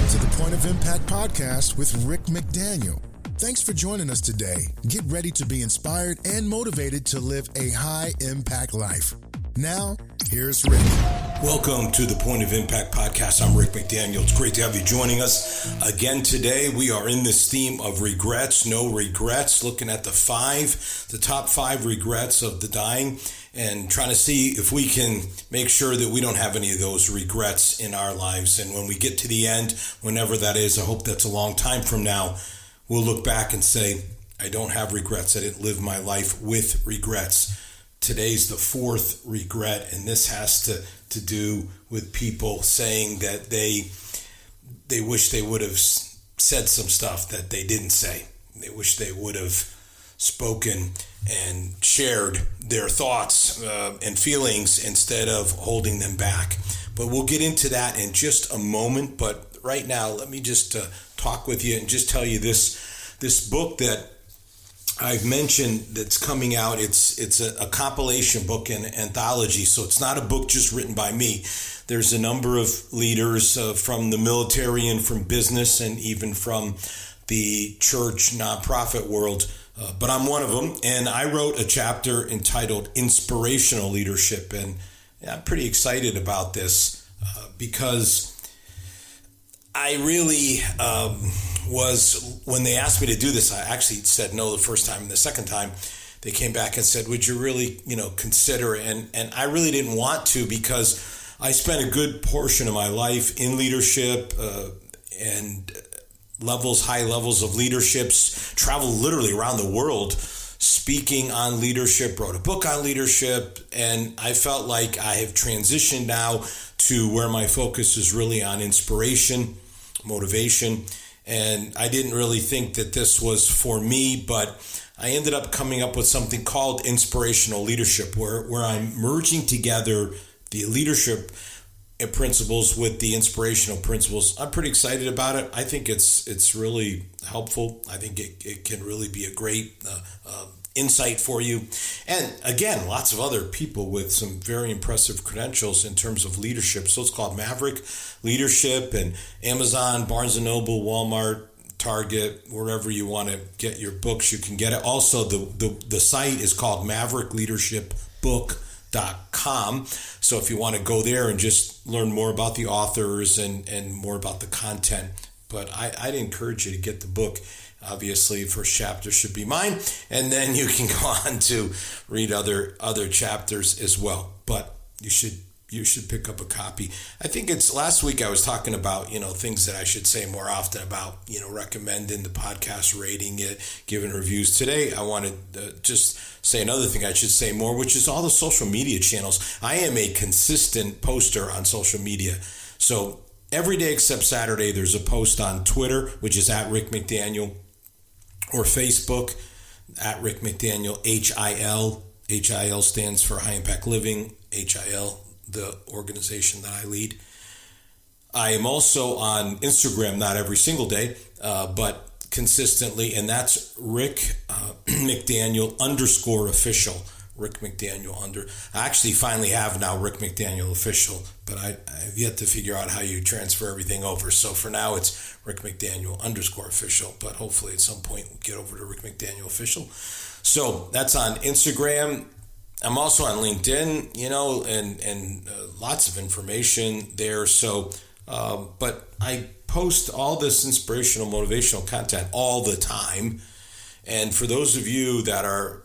to the Point of Impact podcast with Rick McDaniel. Thanks for joining us today. Get ready to be inspired and motivated to live a high-impact life. Now, here's Rick. Welcome to the Point of Impact podcast. I'm Rick McDaniel. It's great to have you joining us again today. We are in this theme of regrets, no regrets, looking at the top five regrets of the dying and trying to see if we can make sure that we don't have any of those regrets in our lives. And when we get to the end, whenever that is, I hope that's a long time from now, we'll look back and say, I don't have regrets. I didn't live my life with regrets. Today's the fourth regret, and this has to do with people saying that they wish they would have said some stuff that they didn't say. They wish they would have spoken and shared their thoughts and feelings instead of holding them back. But we'll get into that in just a moment. But right now, let me just talk with you and just tell you this book that I've mentioned that's coming out. It's a compilation book and anthology, so it's not a book just written by me. There's a number of leaders from the military and from business and even from the church nonprofit world, but I'm one of them. And I wrote a chapter entitled Inspirational Leadership, and I'm pretty excited about this because I really was, when they asked me to do this, I actually said no the first time, and the second time they came back and said, would you really, consider it? And I really didn't want to, because I spent a good portion of my life in leadership and high levels of leaderships, traveled literally around the world speaking on leadership, wrote a book on leadership, and I felt like I have transitioned now to where my focus is really on inspiration, motivation. And I didn't really think that this was for me, but I ended up coming up with something called inspirational leadership, where I'm merging together the leadership principles with the inspirational principles. I'm pretty excited about it. I think it's really helpful. I think it can really be a great insight for you. And again, lots of other people with some very impressive credentials in terms of leadership. So it's called Maverick Leadership, and Amazon, Barnes & Noble, Walmart, Target, wherever you want to get your books, you can get it. Also, the site is called maverickleadershipbook.com. So if you want to go there and just learn more about the authors and more about the content. But I'd encourage you to get the book. Obviously, the first chapter should be mine, and then you can go on to read other chapters as well. But you should pick up a copy. I think it's last week I was talking about, things that I should say more often about, recommending the podcast, rating it, giving reviews. Today, I wanted to just say another thing I should say more, which is all the social media channels. I am a consistent poster on social media. So every day except Saturday, there's a post on Twitter, which is at Rick McDaniel, or Facebook, at Rick McDaniel, HIL. HIL stands for High Impact Living, HIL, the organization that I lead. I am also on Instagram, not every single day, but consistently, and that's Rick McDaniel _official. Rick McDaniel I actually finally have now Rick McDaniel official, but I've yet to figure out how you transfer everything over. So for now, it's Rick McDaniel _official, but hopefully at some point we'll get over to Rick McDaniel official. So that's on Instagram. I'm also on LinkedIn, and lots of information there. So, but I post all this inspirational, motivational content all the time. And for those of you that are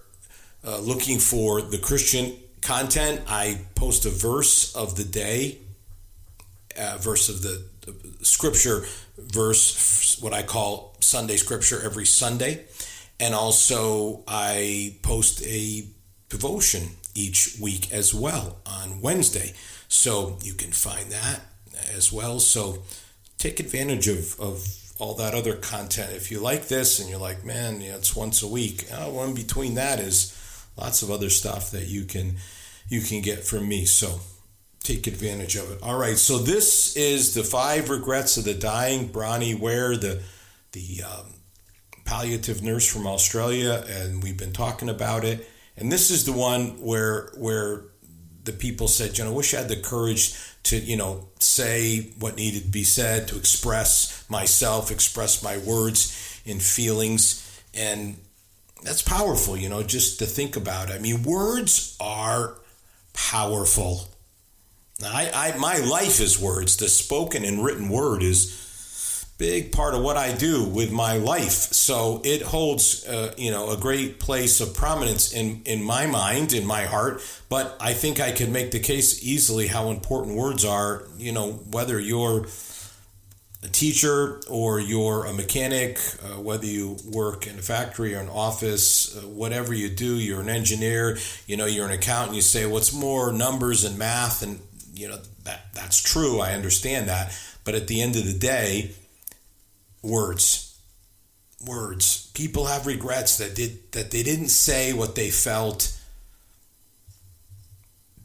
looking for the Christian content, I post a verse of the day, verse of the scripture verse, what I call Sunday scripture every Sunday. And also I post a devotion each week as well on Wednesday. So you can find that as well. So take advantage of all that other content. If you like this and you're like, man, it's once a week. Well, in between that is lots of other stuff that you can get from me. So take advantage of it. All right. So this is the 5 regrets of the dying. Bronnie Ware, the palliative nurse from Australia, and we've been talking about it. And this is the one where the people said, I wish I had the courage to, say what needed to be said, to express myself, express my words and feelings. And that's powerful, just to think about. I mean, words are powerful. My life is words. The spoken and written word is a big part of what I do with my life. So it holds, a great place of prominence in my mind, in my heart. But I think I can make the case easily how important words are, whether you're a teacher or you're a mechanic, whether you work in a factory or an office, whatever you do, you're an engineer, you're an accountant, you say, what's more numbers and math? And, that's true. I understand that. But at the end of the day, words. People have regrets that they didn't say what they felt.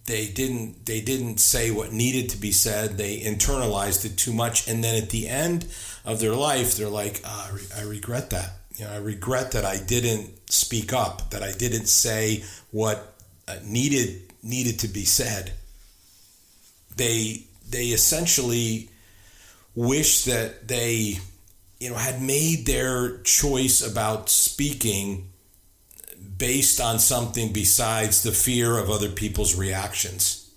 They didn't say what needed to be said. They internalized it too much. And then at the end of their life, they're like, I regret that. I regret that I didn't speak up, that I didn't say what needed to be said. They essentially wish that they, had made their choice about speaking based on something besides the fear of other people's reactions.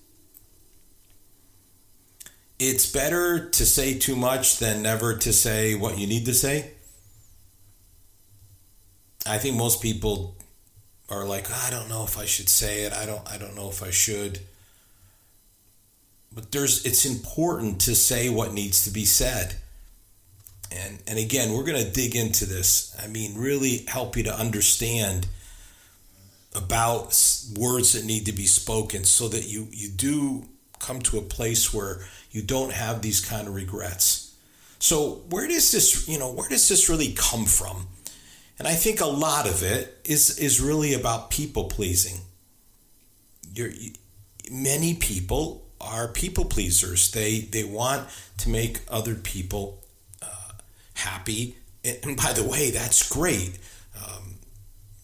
It's better to say too much than never to say what you need to say. I think most people are like, I don't know if I should say it. I don't know if I should. But it's important to say what needs to be said. And again, we're going to dig into this. I mean, really help you to understand about words that need to be spoken so that you do come to a place where you don't have these kind of regrets. So where does this really come from? And I think a lot of it is really about people pleasing. Many people are people pleasers. They want to make other people happy. And by the way, that's great.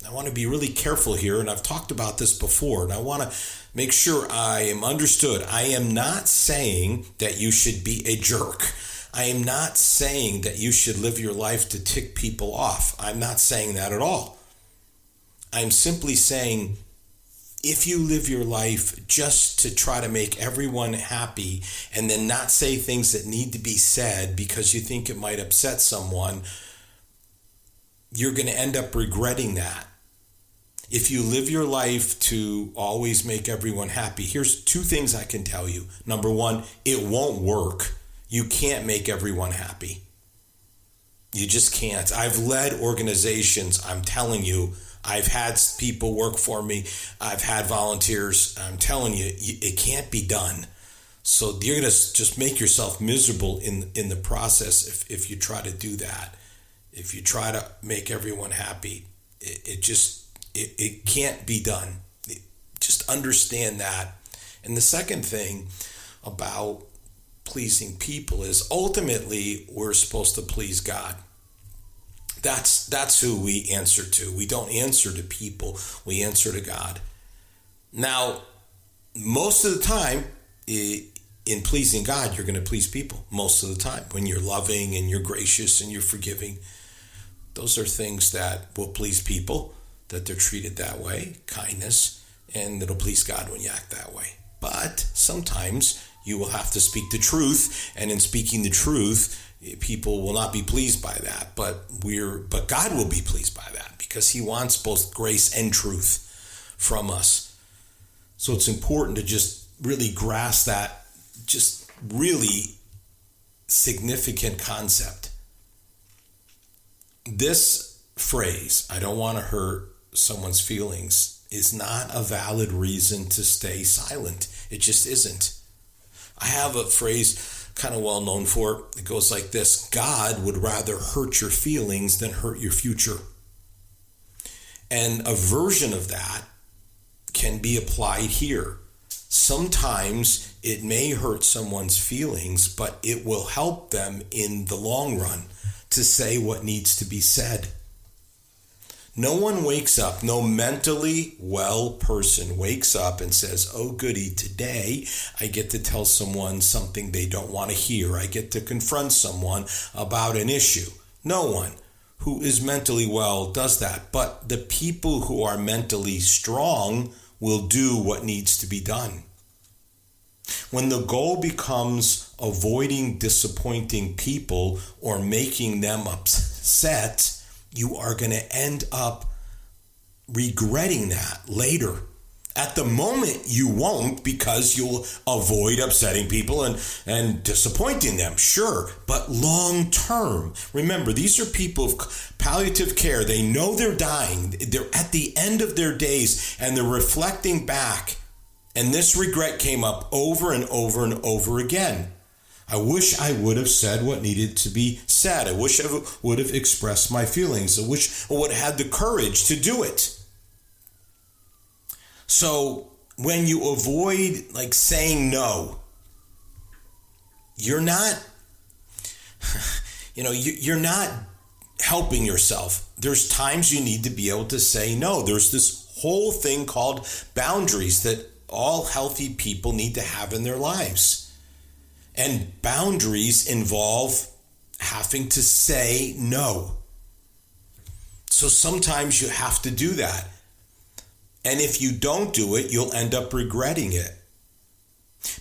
I want to be really careful here, and I've talked about this before, and I want to make sure I am understood. I am not saying that you should be a jerk. I am not saying that you should live your life to tick people off. I'm not saying that at all. I'm simply saying if you live your life just to try to make everyone happy and then not say things that need to be said because you think it might upset someone, you're going to end up regretting that. If you live your life to always make everyone happy, here's two things I can tell you. Number one, it won't work. You can't make everyone happy. You just can't. I've led organizations, I'm telling you. I've had people work for me. I've had volunteers. I'm telling you, it can't be done. So you're going to just make yourself miserable in the process if you try to do that. If you try to make everyone happy, it can't be done. Just understand that. And the second thing about pleasing people is ultimately we're supposed to please God. That's who we answer to. We don't answer to people. We answer to God. Now, most of the time, in pleasing God, you're going to please people. Most of the time, when you're loving and you're gracious and you're forgiving, those are things that will please people, that they're treated that way, kindness, and it'll please God when you act that way. But sometimes you will have to speak the truth, and in speaking the truth, people will not be pleased by that, but God will be pleased by that because he wants both grace and truth from us. So it's important to just really grasp that just really significant concept. This phrase, I don't want to hurt someone's feelings, is not a valid reason to stay silent. It just isn't. I have a phrase kind of well known for it. It goes like this: God would rather hurt your feelings than hurt your future. And a version of that can be applied here. Sometimes it may hurt someone's feelings, but it will help them in the long run to say what needs to be said. No one wakes up, no mentally well person wakes up and says, oh goody, today I get to tell someone something they don't want to hear. I get to confront someone about an issue. No one who is mentally well does that. But the people who are mentally strong will do what needs to be done. When the goal becomes avoiding disappointing people or making them upset, you are going to end up regretting that later. At the moment, you won't, because you'll avoid upsetting people and disappointing them, sure. But long term, remember, these are people of palliative care. They know they're dying. They're at the end of their days, and they're reflecting back. And this regret came up over and over and over again. I wish I would have said what needed to be said. I wish I would have expressed my feelings. I wish I would have had the courage to do it. So when you avoid saying no, you're not, you're not helping yourself. There's times you need to be able to say no. There's this whole thing called boundaries that all healthy people need to have in their lives. And boundaries involve having to say no. So sometimes you have to do that. And if you don't do it, you'll end up regretting it.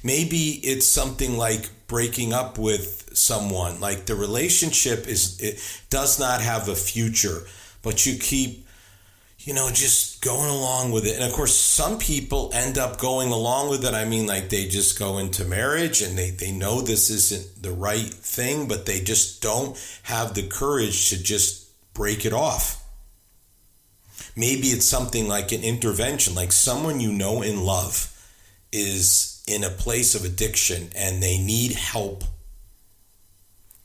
Maybe it's something like breaking up with someone. Like the relationship does not have a future, but you keep just going along with it. And of course, some people end up going along with it. I mean, they just go into marriage and they know this isn't the right thing, but they just don't have the courage to just break it off. Maybe it's something like an intervention, like someone in love is in a place of addiction and they need help,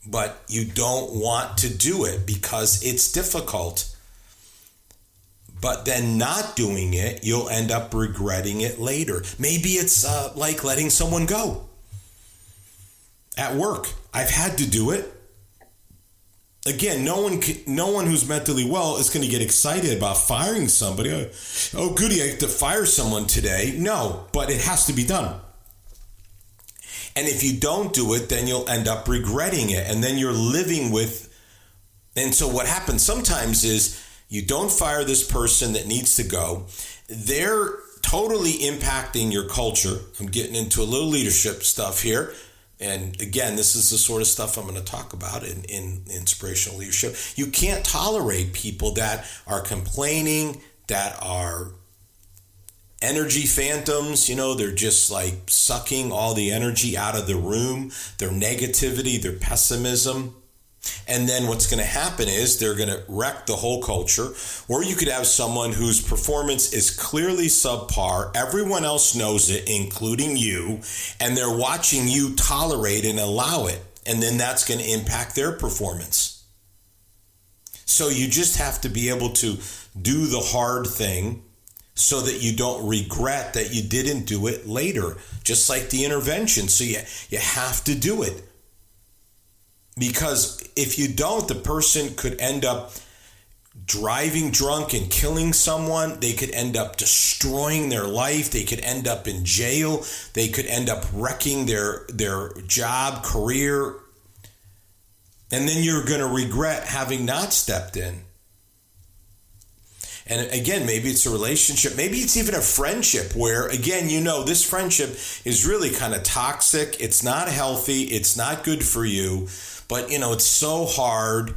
but you don't want to do it because it's difficult. But then not doing it, you'll end up regretting it later. Maybe it's like letting someone go at work. I've had to do it. Again, no one who's mentally well is going to get excited about firing somebody. Oh, goody, I have to fire someone today. No, but it has to be done. And if you don't do it, then you'll end up regretting it. And then you're living with. And so what happens sometimes is, you don't fire this person that needs to go. They're totally impacting your culture. I'm getting into a little leadership stuff here. And again, this is the sort of stuff I'm going to talk about in inspirational leadership. You can't tolerate people that are complaining, that are energy phantoms. They're just sucking all the energy out of the room, their negativity, their pessimism. And then what's going to happen is they're going to wreck the whole culture. Or you could have someone whose performance is clearly subpar. Everyone else knows it, including you. And they're watching you tolerate and allow it. And then that's going to impact their performance. So you just have to be able to do the hard thing so that you don't regret that you didn't do it later. Just like the intervention. So you have to do it. Because if you don't, the person could end up driving drunk and killing someone. They could end up destroying their life. They could end up in jail. They could end up wrecking their job, career. And then you're going to regret having not stepped in. And again, maybe it's a relationship. Maybe it's even a friendship where, again, this friendship is really kind of toxic. It's not healthy. It's not good for you. But, it's so hard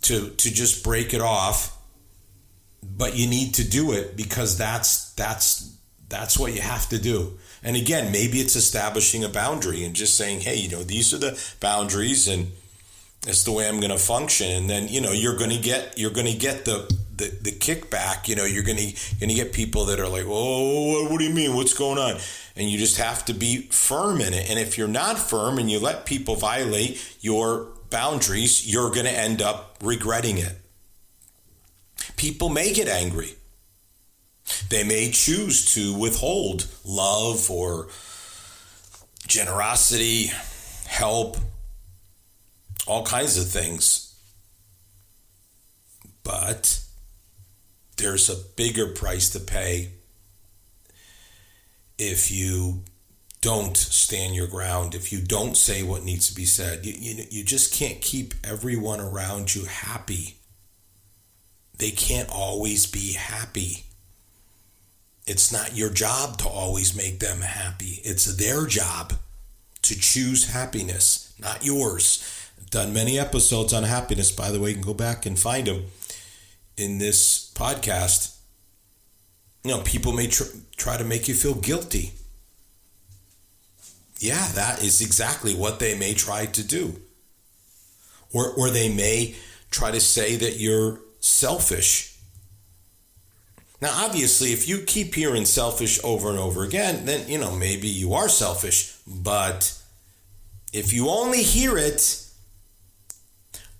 to just break it off. But you need to do it because that's what you have to do. And again, maybe it's establishing a boundary and just saying, hey, these are the boundaries and it's the way I'm going to function. And then, you're going to get the kickback. You're going to get people that are like, oh, what do you mean? What's going on? And you just have to be firm in it. And if you're not firm and you let people violate your boundaries, you're going to end up regretting it. People may get angry. They may choose to withhold love or generosity, help, all kinds of things. But there's a bigger price to pay if you don't stand your ground, if you don't say what needs to be said. You just can't keep everyone around you happy. They can't always be happy. It's not your job to always make them happy. It's their job to choose happiness, not yours. I've done many episodes on happiness, by the way. You can go back and find them in this podcast. People may try to make you feel guilty. Yeah, that is exactly what they may try to do. Or they may try to say that you're selfish. Now, obviously, if you keep hearing selfish over and over again, then, maybe you are selfish. But if you only hear it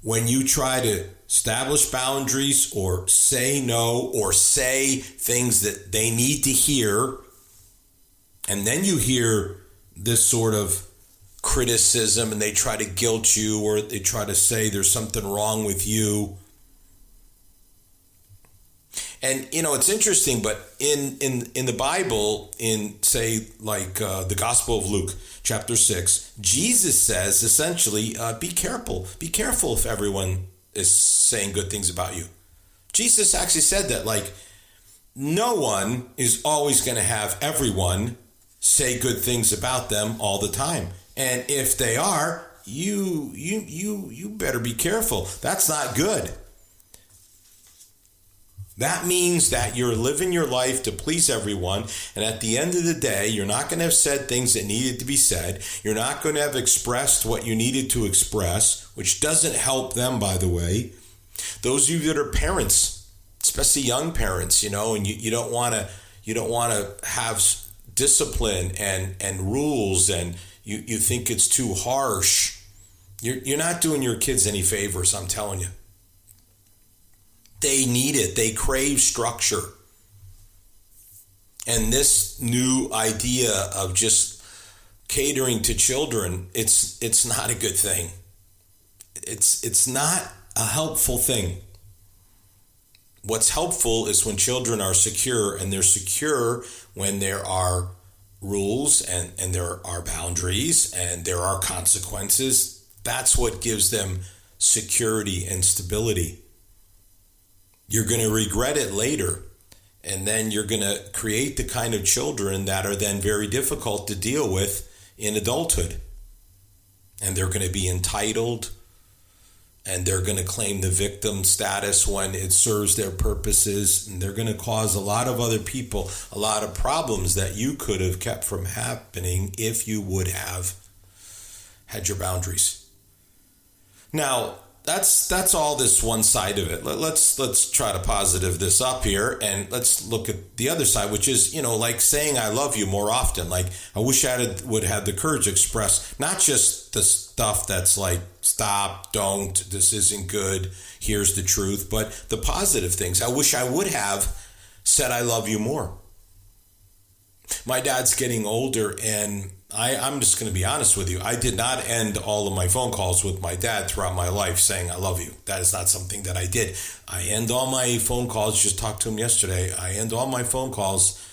when you try to establish boundaries or say no or say things that they need to hear, and then you hear this sort of criticism and they try to guilt you or they try to say there's something wrong with you. And, it's interesting, but in the Bible, in, say, like the Gospel of Luke, chapter 6, Jesus says, essentially, be careful. Be careful if everyone is saying good things about you. Jesus actually said that, like, no one is always going to have everyone say good things about them all the time. And if they are, you better be careful. That's not good. That means that you're living your life to please everyone, and at the end of the day, you're not going to have said things that needed to be said. You're not going to have expressed what you needed to express, which doesn't help them, by the way. Those of you that are parents, especially young parents, and you don't want to have discipline and rules, and you think it's too harsh. You're not doing your kids any favors, I'm telling you. They need it. They crave structure. And this new idea of just catering to children, it's not a good thing. It's not a helpful thing. What's helpful is when children are secure, and they're secure when there are rules and there are boundaries and there are consequences. That's what gives them security and stability. You're going to regret it later, and then you're going to create the kind of children that are then very difficult to deal with in adulthood. And they're going to be entitled, and they're going to claim the victim status when it serves their purposes, and they're going to cause a lot of other people a lot of problems that you could have kept from happening if you would have had your boundaries. Now, that's all this one side of it. Let's try to positive this up here, and let's look at the other side, which is, like saying I love you more often. Like, I wish I would have the courage to express not just the stuff that's like, stop, don't, this isn't good, here's the truth, but the positive things. I wish I would have said I love you more. My dad's getting older, and I'm just going to be honest with you. I did not end all of my phone calls with my dad throughout my life saying, I love you. That is not something that I did. I end all my phone calls, just talked to him yesterday. I end all my phone calls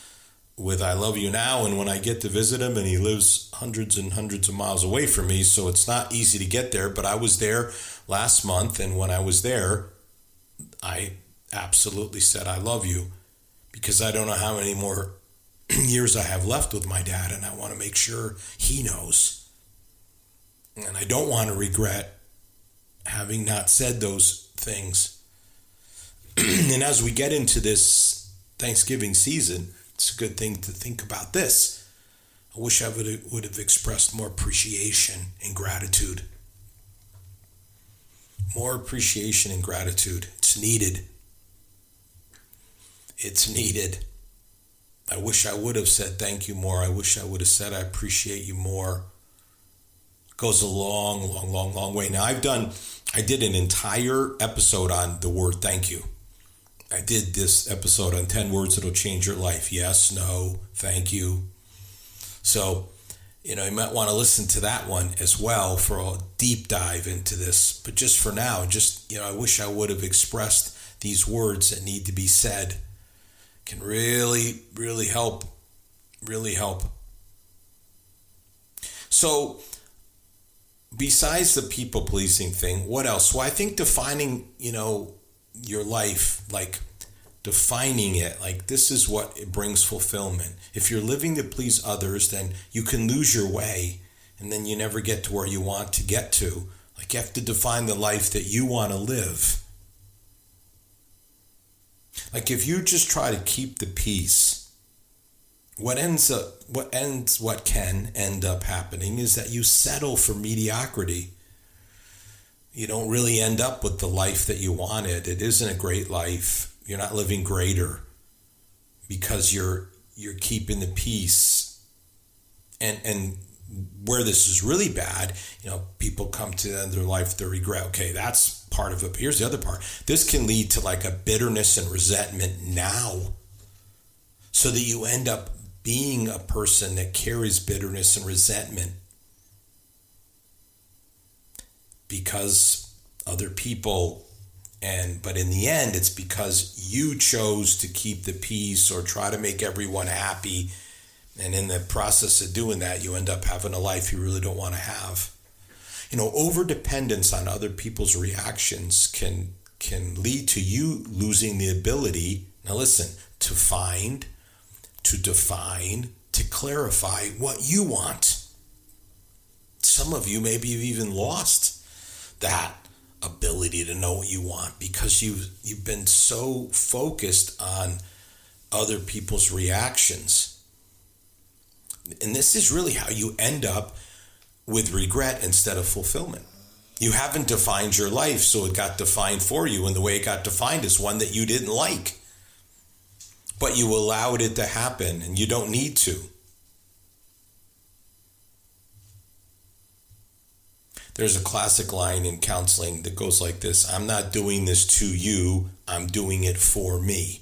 with, I love you now. And when I get to visit him, and he lives hundreds and hundreds of miles away from me, so it's not easy to get there, but I was there last month. And when I was there, I absolutely said, I love you, because I don't know how many more years I have left with my dad, and I want to make sure he knows. And I don't want to regret having not said those things. And as we get into this Thanksgiving season, it's a good thing to think about this. I wish I would have expressed more appreciation and gratitude. More appreciation and gratitude. It's needed. It's needed. I wish I would have said thank you more. I wish I would have said I appreciate you more. It goes a long, long, long, long way. Now, I did an entire episode on the word thank you. I did this episode on 10 words that'll change your life. Yes, no, thank you. So, you might want to listen to that one as well for a deep dive into this. But just for now, I wish I would have expressed these words that need to be said can really, really help. Really help. So, besides the people-pleasing thing, what else? Well, I think defining, your life, like defining it, like this is what it brings fulfillment. If you're living to please others, then you can lose your way, and then you never get to where you want to get to. Like you have to define the life that you want to live. Like if you just try to keep the peace, what can end up happening is that you settle for mediocrity. You don't really end up with the life that you wanted. It isn't a great life. You're not living greater because you're keeping the peace. And where this is really bad, people come to the end of their life, they regret. Okay, that's part of it. But here's the other part. This can lead to like a bitterness and resentment now, so that you end up being a person that carries bitterness and resentment because other people, but in the end, it's because you chose to keep the peace or try to make everyone happy. And in the process of doing that, you end up having a life you really don't want to have. Over-dependence on other people's reactions can lead to you losing the ability, now listen, to find, to define, to clarify what you want. Some of you maybe you've even lost that ability to know what you want because you've been so focused on other people's reactions. And this is really how you end up with regret instead of fulfillment. You haven't defined your life, so it got defined for you, and the way it got defined is one that you didn't like. But you allowed it to happen, and you don't need to. There's a classic line in counseling that goes like this: I'm not doing this to you, I'm doing it for me.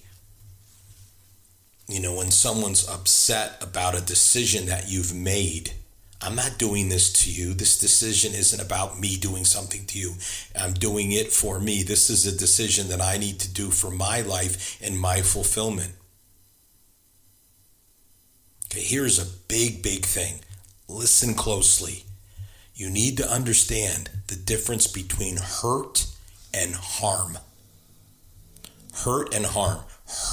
When someone's upset about a decision that you've made, I'm not doing this to you. This decision isn't about me doing something to you. I'm doing it for me. This is a decision that I need to do for my life and my fulfillment. Okay, here's a big, big thing. Listen closely. You need to understand the difference between hurt and harm. Hurt and harm.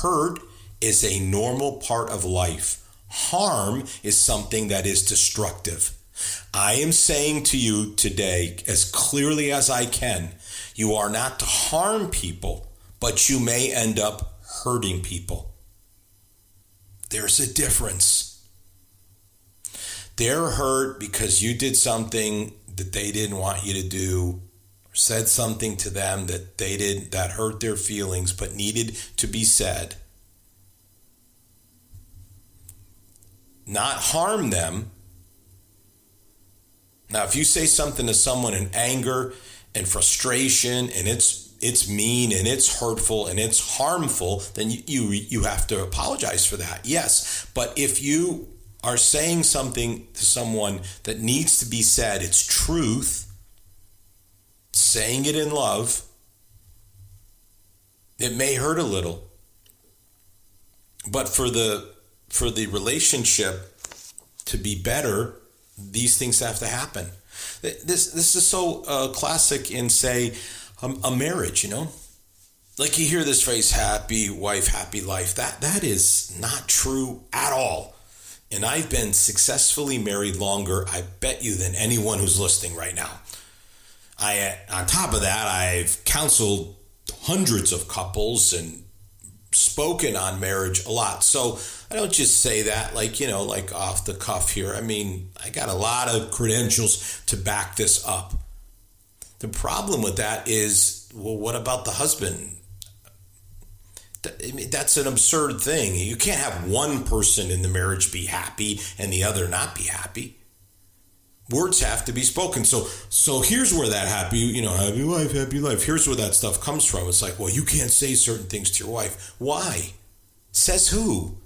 Hurt is a normal part of life. Harm is something that is destructive. I am saying to you today, as clearly as I can, you are not to harm people, but you may end up hurting people. There's a difference. They're hurt because you did something that they didn't want you to do, or said something to them that hurt their feelings but needed to be said. Not harm them. Now, if you say something to someone in anger and frustration, and it's mean and it's hurtful and it's harmful, then you have to apologize for that. Yes, but if you are saying something to someone that needs to be said, it's truth, saying it in love, it may hurt a little, but for the relationship to be better, these things have to happen. This is so classic in, say, a marriage, Like you hear this phrase, happy wife, happy life. That is not true at all. And I've been successfully married longer, I bet you, than anyone who's listening right now. On top of that, I've counseled hundreds of couples and spoken on marriage a lot. So I don't just say that like off the cuff here. I mean, I got a lot of credentials to back this up. The problem with that is, well, what about the husband? That's an absurd thing. You can't have one person in the marriage be happy and the other not be happy. Words have to be spoken. So here's where that happy wife, happy life. Here's where that stuff comes from. It's like, well, you can't say certain things to your wife. Why? Says who?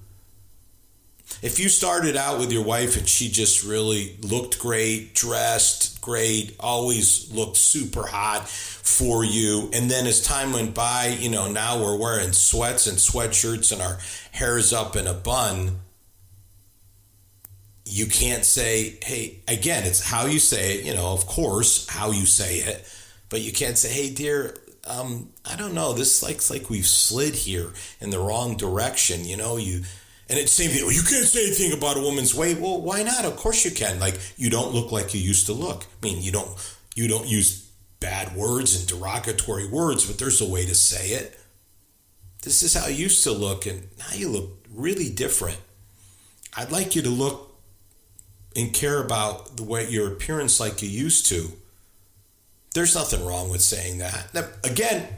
If you started out with your wife and she just really looked great, dressed great, always looked super hot for you, and then as time went by, now we're wearing sweats and sweatshirts and our hair's up in a bun, you can't say, hey, again, it's how you say it, of course, how you say it, but you can't say, hey, dear, I don't know, this it's like we've slid here in the wrong direction, and it's the same thing. You can't say anything about a woman's weight. Well, why not? Of course you can. You don't look like you used to look. I mean, you don't use bad words and derogatory words, but there's a way to say it. This is how you used to look, and now you look really different. I'd like you to look and care about the way your appearance like you used to. There's nothing wrong with saying that. Now, again,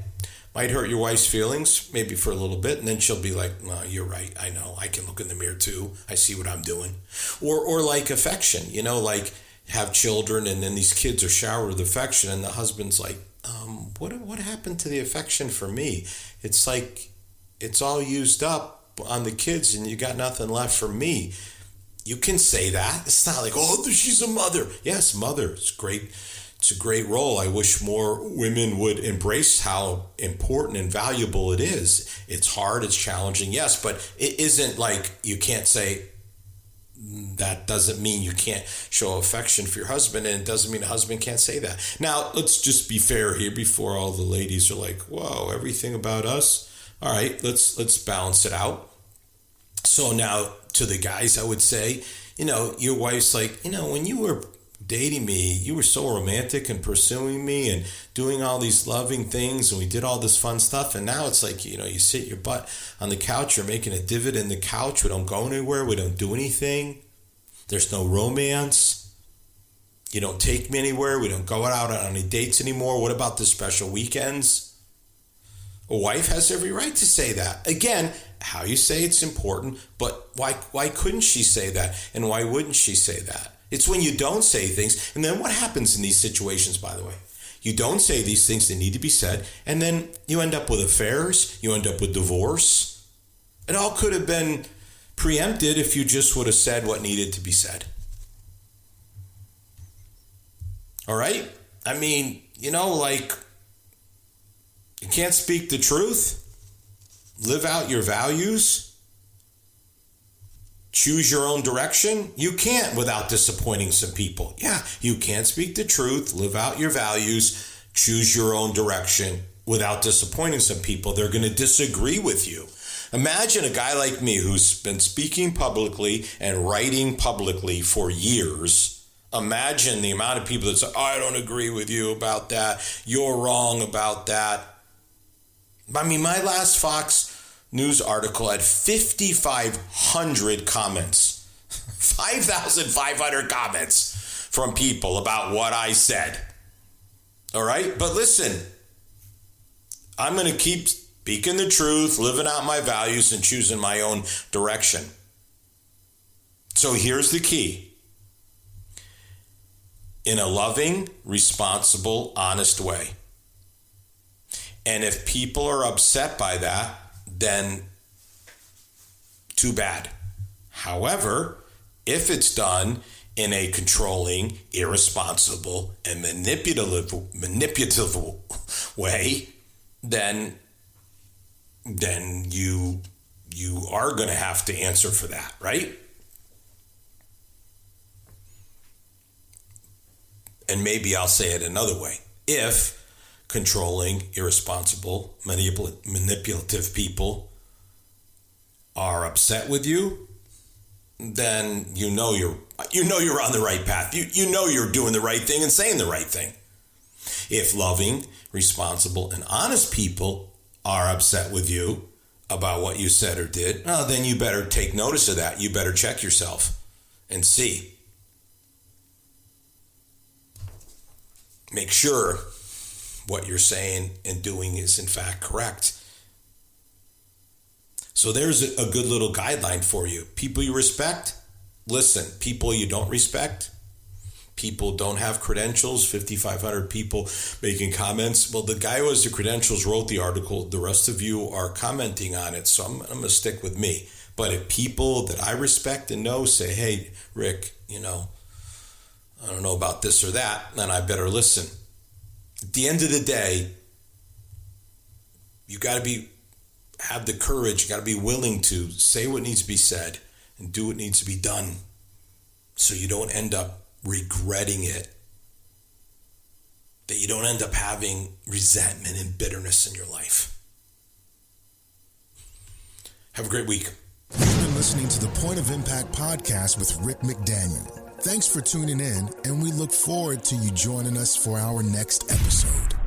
might hurt your wife's feelings, maybe for a little bit, and then she'll be like, well, you're right, I know, I can look in the mirror too, I see what I'm doing. Or like affection, like have children and then these kids are showered with affection and the husband's like, what happened to the affection for me? It's like, it's all used up on the kids and you got nothing left for me. You can say that. It's not like, oh, she's a mother. Yes, mother, it's great. It's a great role. I wish more women would embrace how important and valuable it is. It's hard, it's challenging, yes, but it isn't like you can't say that doesn't mean you can't show affection for your husband, and it doesn't mean a husband can't say that. Now, let's just be fair here before all the ladies are like, whoa, everything about us. All right, let's balance it out. So now to the guys, I would say, your wife's like, when you were dating me, you were so romantic and pursuing me and doing all these loving things and we did all this fun stuff, and now it's like, you sit your butt on the couch, you're making a divot in the couch, we don't go anywhere, we don't do anything, there's no romance, you don't take me anywhere, we don't go out on any dates anymore, what about the special weekends? A wife has every right to say that. Again, how you say it's important, but why couldn't she say that, and why wouldn't she say that? It's when you don't say things, and then what happens in these situations, by the way? You don't say these things that need to be said, and then you end up with affairs, you end up with divorce. It all could have been preempted if you just would have said what needed to be said. All right? I mean, you can't speak the truth, live out your values, choose your own direction. You can't without disappointing some people. Yeah, you can't speak the truth, live out your values, choose your own direction without disappointing some people. They're going to disagree with you. Imagine a guy like me who's been speaking publicly and writing publicly for years. Imagine the amount of people that say, I don't agree with you about that. You're wrong about that. I mean, my last Fox News article had 5,500 comments, 5,500 comments from people about what I said. All right. But listen, I'm going to keep speaking the truth, living out my values and choosing my own direction. So here's the key. In a loving, responsible, honest way. And if people are upset by that, then too bad. However, if it's done in a controlling, irresponsible, and manipulative way, then you are going to have to answer for that, right? And maybe I'll say it another way. If controlling, irresponsible, manipulative people are upset with you, then you know you're on the right path. You know you're doing the right thing and saying the right thing. If loving, responsible, and honest people are upset with you about what you said or did, well, then you better take notice of that. You better check yourself and see. Make sure what you're saying and doing is in fact correct. So there's a good little guideline for you. People you respect, listen. People you don't respect, people don't have credentials, 5,500 people making comments. Well, the guy who has the credentials wrote the article. The rest of you are commenting on it, so I'm going to stick with me. But if people that I respect and know say, hey, Rick, I don't know about this or that, then I better listen. At the end of the day, you got to have the courage, you got to be willing to say what needs to be said and do what needs to be done so you don't end up regretting it, that you don't end up having resentment and bitterness in your life. Have a great week. You've been listening to the Point of Impact podcast with Rick McDaniel. Thanks for tuning in, and we look forward to you joining us for our next episode.